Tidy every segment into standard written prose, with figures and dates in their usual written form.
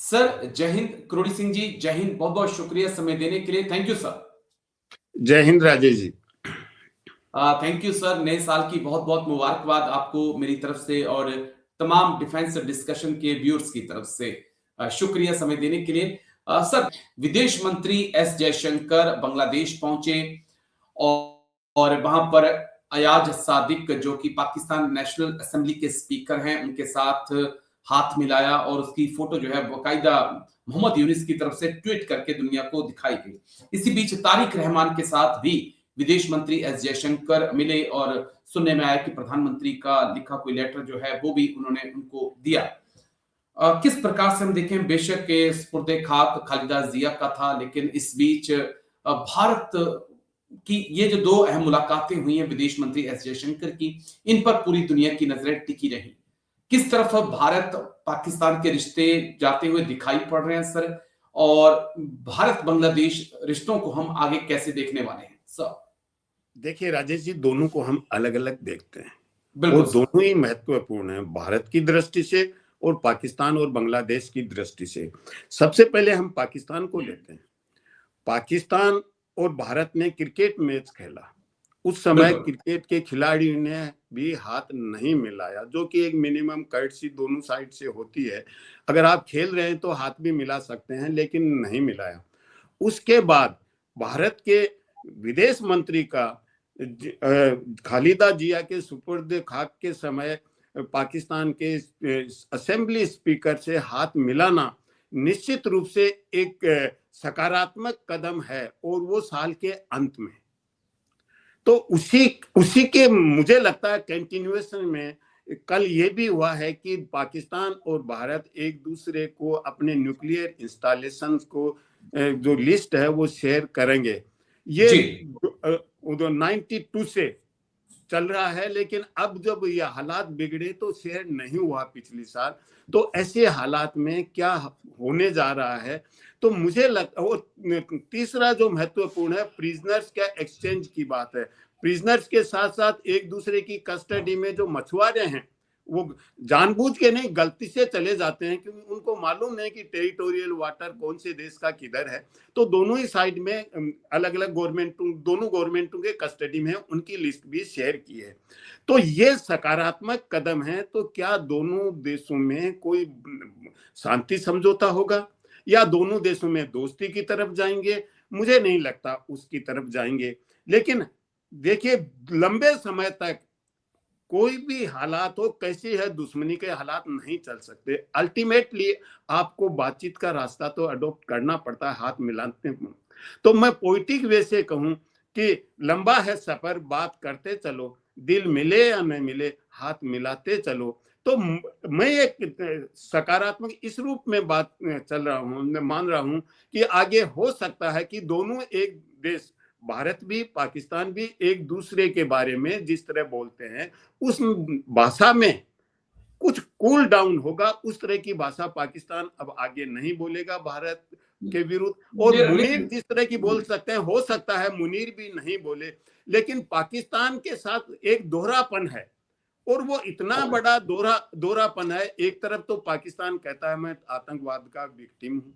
Sir जय हिंद। करोड़ी सिंह जी जय हिंद। बहुत बहुत शुक्रिया समय देने के लिए। Thank you sir. जय Hind Rajesh ji. Thank you sir. नए साल की बहुत बहुत मुबारकबाद आपको मेरी तरफ से और तमाम डिफेंस डिस्कशन के व्यूअर्स की तरफ से। शुक्रिया समय देने के लिए। सर, विदेश मंत्री एस जयशंकर बांग्लादेश पहुंचे और वहां पर अयाज सादिक जो कि पाकिस्तान नेशनल असेंबली के स्पीकर हैं उनके साथ हाथ मिलाया और उसकी फोटो जो है बाकायदा मोहम्मद यूनिस की तरफ से ट्वीट करके दुनिया को दिखाई गई। इसी बीच तारिक रहमान के साथ भी विदेश मंत्री एस जयशंकर मिले और सुनने में आया कि प्रधानमंत्री का लिखा कोई लेटर जो है वो भी उन्होंने उनको दिया। किस प्रकार से हम देखें, बेशक के स्पुर्दे खाक खालिदा जिया का था, लेकिन इस बीच भारत की ये जो दो अहम मुलाकातें हुई हैं विदेश मंत्री एस जयशंकर की, इन पर पूरी दुनिया की नजरें टिकी रही। किस तरफ भारत पाकिस्तान के रिश्ते जाते हुए दिखाई पड़ रहे हैं सर, और भारत बांग्लादेश रिश्तों को हम आगे कैसे देखने वाले हैं सर? देखिए राजेश जी, दोनों को हम अलग अलग देखते हैं। बिल्कुल वो दोनों ही महत्वपूर्ण हैं, भारत की दृष्टि से और पाकिस्तान और बांग्लादेश की दृष्टि से। सबसे पहले हम पाकिस्तान को लेते हैं। पाकिस्तान और भारत ने क्रिकेट मैच खेला। उस समय क्रिकेट के खिलाड़ी ने भी हाथ नहीं मिलाया, जो कि एक मिनिमम कर्टसी दोनों साइड से होती है। अगर आप खेल रहे हैं तो हाथ भी मिला सकते हैं, लेकिन नहीं मिलाया। उसके बाद भारत के विदेश मंत्री का खालिदा जिया के सुपुर्द खाक के समय पाकिस्तान के असेंबली स्पीकर से हाथ मिलाना निश्चित रूप से एक सकारात्मक कदम है, और वो साल के अंत में। तो उसी के मुझे लगता है कंटिन्यूएशन में कल ये भी हुआ है कि पाकिस्तान और भारत एक दूसरे को अपने न्यूक्लियर इंस्टॉलेशन को जो लिस्ट है वो शेयर करेंगे। ये 92 से चल रहा है, लेकिन अब जब ये हालात बिगड़े तो शेयर नहीं हुआ पिछली साल। तो ऐसे हालात में क्या होने जा रहा है, तो मुझे लगता है। तीसरा जो महत्वपूर्ण है, प्रिजनर्स का एक्सचेंज की बात है। प्रिजनर्स के साथ साथ एक दूसरे की कस्टडी में जो मछुआरे हैं वो जानबूझ के नहीं, गलती से चले जाते हैं, क्योंकि उनको मालूम नहीं कि टेरिटोरियल वाटर कौन से देश का किधर है। तो दोनों ही साइड में अलग अलग दोनों गवर्नमेंटों के कस्टडी में उनकी लिस्ट भी शेयर की है। तो ये सकारात्मक कदम है। तो क्या दोनों देशों में कोई शांति समझौता होगा या दोनों देशों में दोस्ती की तरफ जाएंगे? मुझे नहीं लगता उसकी तरफ जाएंगे। लेकिन देखिए, लंबे समय तक कोई भी हालात हो, कैसी है दुश्मनी के हालात नहीं चल सकते। अल्टीमेटली आपको बातचीत का रास्ता तो अडॉप्ट करना पड़ता है, हाथ मिलाते। तो मैं पोइटिक वे से कहूं कि लंबा है सफर, बात करते चलो, दिल मिले या न मिले हाथ मिलाते चलो। तो मैं एक सकारात्मक इस रूप में बात चल रहा हूं, मान रहा हूं कि आगे हो सकता है कि दोनों एक देश, भारत भी पाकिस्तान भी, एक दूसरे के बारे में जिस तरह बोलते हैं उस भाषा में कुछ कूल डाउन होगा। उस तरह की भाषा पाकिस्तान अब आगे नहीं बोलेगा भारत के विरुद्ध। और मुनीर जिस तरह की बोल सकते हैं, हो सकता है मुनीर भी नहीं बोले, लेकिन पाकिस्तान के साथ एक दोहरापन है, और वो इतना बड़ा दोहरापन है। एक तरफ तो पाकिस्तान कहता है मैं आतंकवाद का विक्टिम हूं,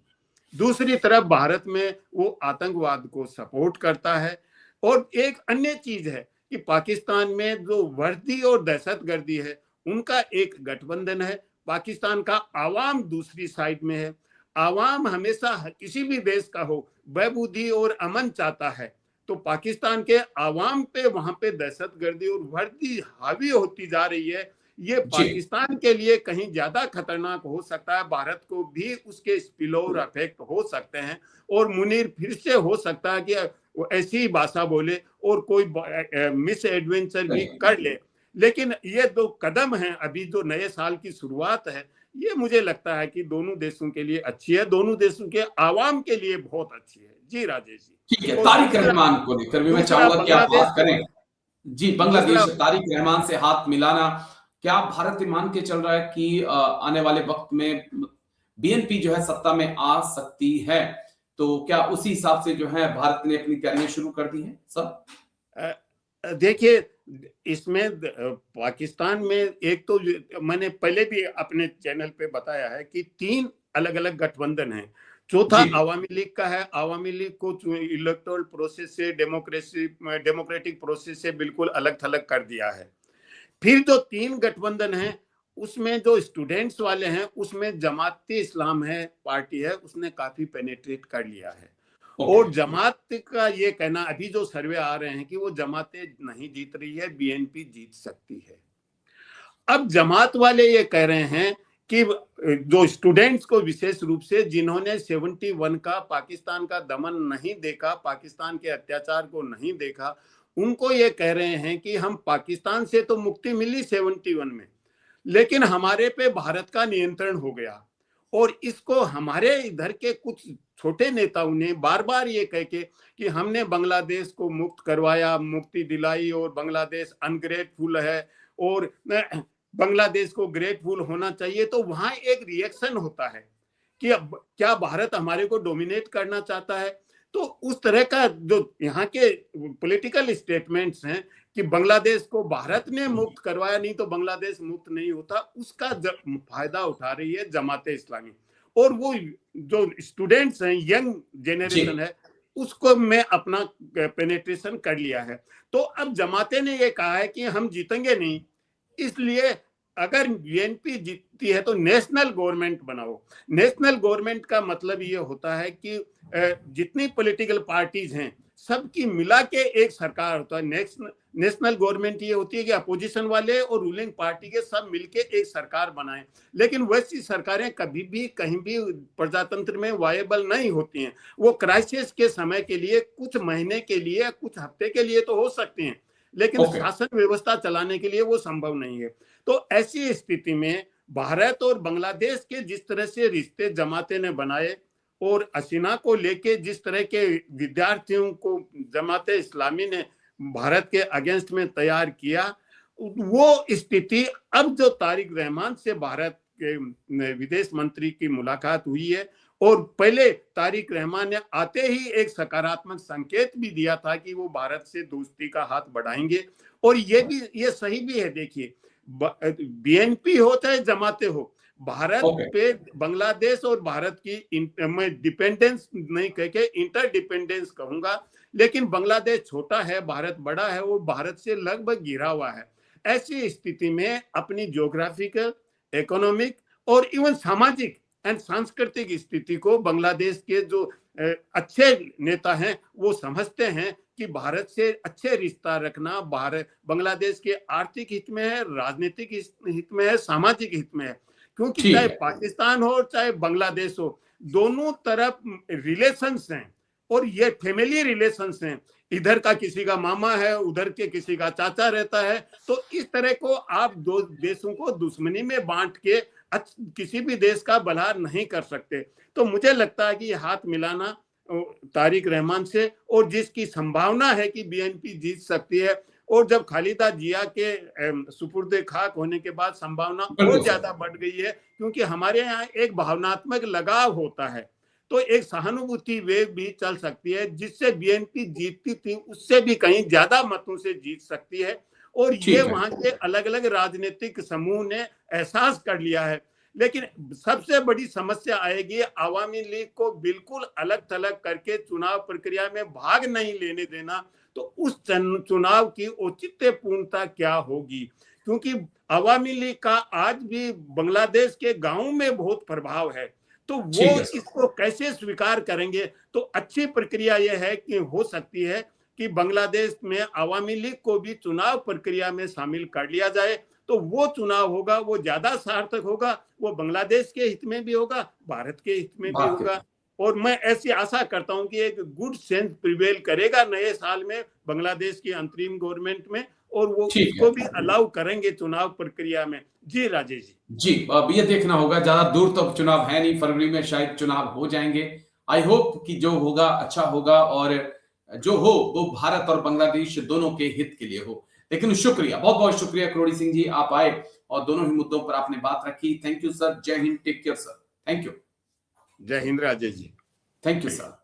दूसरी तरफ भारत में वो आतंकवाद को सपोर्ट करता है। और एक अन्य चीज है कि पाकिस्तान में जो वर्दी और दहशतगर्दी है उनका एक गठबंधन है। पाकिस्तान का आवाम दूसरी साइड में है। आवाम हमेशा किसी भी देश का हो बहबूदी और अमन चाहता है, तो पाकिस्तान के आवाम पे वहां पे दहशतगर्दी और वर्दी हावी होती जा रही है। ये पाकिस्तान के लिए कहीं ज्यादा खतरनाक हो सकता है, भारत को भी उसके स्पिलओवर इफेक्ट हो सकते हैं, और मुनीर फिर से हो सकता है कि वो ऐसी ही भाषा बोले और कोई मिस एडवेंचर भी कर ले। लेकिन ये दो कदम हैं, अभी जो नए साल की शुरुआत है, ये मुझे लगता है कि दोनों देशों के लिए अच्छी है, दोनों देशों के आवाम के लिए बहुत अच्छी है। जी राजेश जी। ठीक है, तारिक रहमान को लेकर भी मैं चाहूंगा कि आप बात करें। जी, बांग्लादेश, तारिक रहमान से हाथ मिलाना, क्या भारत मान के चल रहा है कि आने वाले वक्त में बीएनपी जो है सत्ता में आ सकती है? तो क्या उसी हिसाब से जो है भारत ने अपनी तैयारियां शुरू कर दी है सब? देखिए, इसमें पाकिस्तान में एक तो मैंने पहले भी अपने चैनल पे बताया है कि 3 अलग अलग गठबंधन है। चौथा जी आवामी लीग का है। आवामी लीग को इलेक्टोरल प्रोसेस से, डेमोक्रेटिक प्रोसेस से बिल्कुल अलग थलग कर दिया है। फिर जो 3 गठबंधन है, उसमें जो स्टूडेंट्स वाले हैं, उसमें जमाती इस्लाम है, पार्टी है, उसने काफी पेनिट्रेट कर लिया है। ओके और जमात का ये कहना, अभी जो सर्वे आ रहे हैं कि वो जमातें नहीं जीत रही है, बीएनपी जीत सकती है। अब जमात वाले ये कह रहे हैं कि जो स्टूडेंट्स को विशेष रूप से, जिन्होंने 71 का पाकिस्तान का दमन नहीं देखा, पाकिस्तान के अत्याचार को नहीं देखा, उनको ये कह रहे हैं कि हम पाकिस्तान से तो मुक्ति मिली 71 में, लेकिन हमारे पे भारत का नियंत्रण हो गया। और इसको हमारे इधर के कुछ छोटे नेताओं ने बार बार ये कह के कि हमने बांग्लादेश को मुक्त करवाया, मुक्ति दिलाई, और बांग्लादेश अनग्रेटफुल है और बांग्लादेश को ग्रेटफुल होना चाहिए। तो वहां एक रिएक्शन होता है कि अब क्या भारत हमारे को डोमिनेट करना चाहता है। तो उस तरह का जो यहाँ के पॉलिटिकल स्टेटमेंट्स हैं कि बांग्लादेश को भारत ने मुक्त करवाया, नहीं तो बांग्लादेश मुक्त नहीं होता, उसका फायदा उठा रही है जमाते इस्लामी। और वो जो स्टूडेंट्स हैं, यंग जेनरेशन है, उसको मैं अपना पेनिट्रेशन कर लिया है। तो अब जमाते ने ये कहा है कि हम जीतेंगे नहीं, इसलिए अगर बीएनपी जीतती है तो नेशनल गवर्नमेंट बनाओ। नेशनल गवर्नमेंट का मतलब ये होता है कि जितनी पॉलिटिकल पार्टीज हैं सबकी मिला के एक सरकार होता है। नेशनल गवर्नमेंट ये होती है कि अपोजिशन वाले और रूलिंग पार्टी के सब मिलके एक सरकार बनाएं। लेकिन वैसी सरकारें कभी भी कहीं भी प्रजातंत्र में वायबल नहीं होती हैं। वो क्राइसिस के समय के लिए, कुछ महीने के लिए, कुछ हफ्ते के लिए तो हो सकती हैं, लेकिन शासन व्यवस्था चलाने के लिए वो संभव नहीं है। तो ऐसी स्थिति में भारत और बांग्लादेश के जिस तरह से रिश्ते जमाते ने बनाए, और हसीना को लेके जिस तरह के विद्यार्थियों को जमाते इस्लामी ने भारत के अगेंस्ट में तैयार किया, वो स्थिति अब जो तारिक रहमान से भारत के विदेश मंत्री की मुलाकात हुई है, और पहले तारिक रहमान ने आते ही एक सकारात्मक संकेत भी दिया था कि वो भारत से दोस्ती का हाथ बढ़ाएंगे। और ये सही भी है। देखिए, बीएनपी हो चाहे जमाते हो, भारत पे बांग्लादेश और भारत की मैं डिपेंडेंस नहीं कह के इंटरडिपेंडेंस कहूंगा, लेकिन बांग्लादेश छोटा है, भारत बड़ा है, वो भारत से लगभग घिरा हुआ है। ऐसी स्थिति में अपनी ज्योग्राफिकल, इकोनॉमिक और इवन सामाजिक एंड सांस्कृतिक स्थिति को बांग्लादेश के जो अच्छे नेता हैं वो समझते हैं कि भारत से अच्छे रिश्ता रखना भारत बांग्लादेश के आर्थिक हित में है, राजनीतिक हित में है, सामाजिक हित में है। क्योंकि चाहे पाकिस्तान हो चाहे बांग्लादेश हो, दोनों तरफ रिलेशंस हैं, और ये फैमिली रिलेशंस हैं। इधर का किसी का मामा है, उधर के किसी का चाचा रहता है। तो इस तरह को आप दो देशों को दुश्मनी में बांट के किसी भी देश का भला नहीं कर सकते। तो मुझे लगता है कि हाथ मिलाना तारिक रहमान से, और जिसकी संभावना है कि बीएनपी जीत सकती है, और जब खालिदा जिया के सुपुर्दे खाक होने के बाद संभावना और ज्यादा बढ़ गई है, क्योंकि हमारे यहाँ एक भावनात्मक लगाव होता है, तो एक सहानुभूति वेव भी चल सकती है, जिससे बीएनपी जीतती थी उससे भी कहीं ज्यादा मतों से जीत सकती है। और ये वहां के अलग अलग राजनीतिक समूह ने एहसास कर लिया है। लेकिन सबसे बड़ी समस्या आएगी आवामी लीग को बिल्कुल अलग थलग करके चुनाव प्रक्रिया में भाग नहीं लेने देना। तो उस चुनाव की औचित्यपूर्णता क्या होगी, क्योंकि आवामी लीग का आज भी बांग्लादेश के गांवों में बहुत प्रभाव है। तो वो इसको कैसे स्वीकार करेंगे। तो अच्छी प्रक्रिया यह है कि हो सकती है कि बांग्लादेश में आवामी लीग को भी चुनाव प्रक्रिया में शामिल कर लिया जाए। तो वो चुनाव होगा वो ज्यादा सार्थक होगा, वो बांग्लादेश के हित में भी होगा, भारत के हित में भी होगा। और मैं ऐसी आशा करता हूं कि एक गुड सेंस प्रिवेल करेगा नए साल में बांग्लादेश की अंतरिम गवर्नमेंट में, और वो उसको भी अलाउ करेंगे चुनाव प्रक्रिया में। जी राजेश जी, अब ये देखना होगा, ज्यादा दूर तो चुनाव है नहीं, फरवरी में शायद चुनाव हो जाएंगे। आई होप कि जो होगा अच्छा होगा, और जो हो वो भारत और बांग्लादेश दोनों के हित के लिए हो। लेकिन शुक्रिया, बहुत बहुत शुक्रिया करोड़ी सिंह जी, आप आए और दोनों ही मुद्दों पर आपने बात रखी। थैंक यू सर, जय Hind, take care sir, thank you. जय Hind Rajesh ji, thank you sir.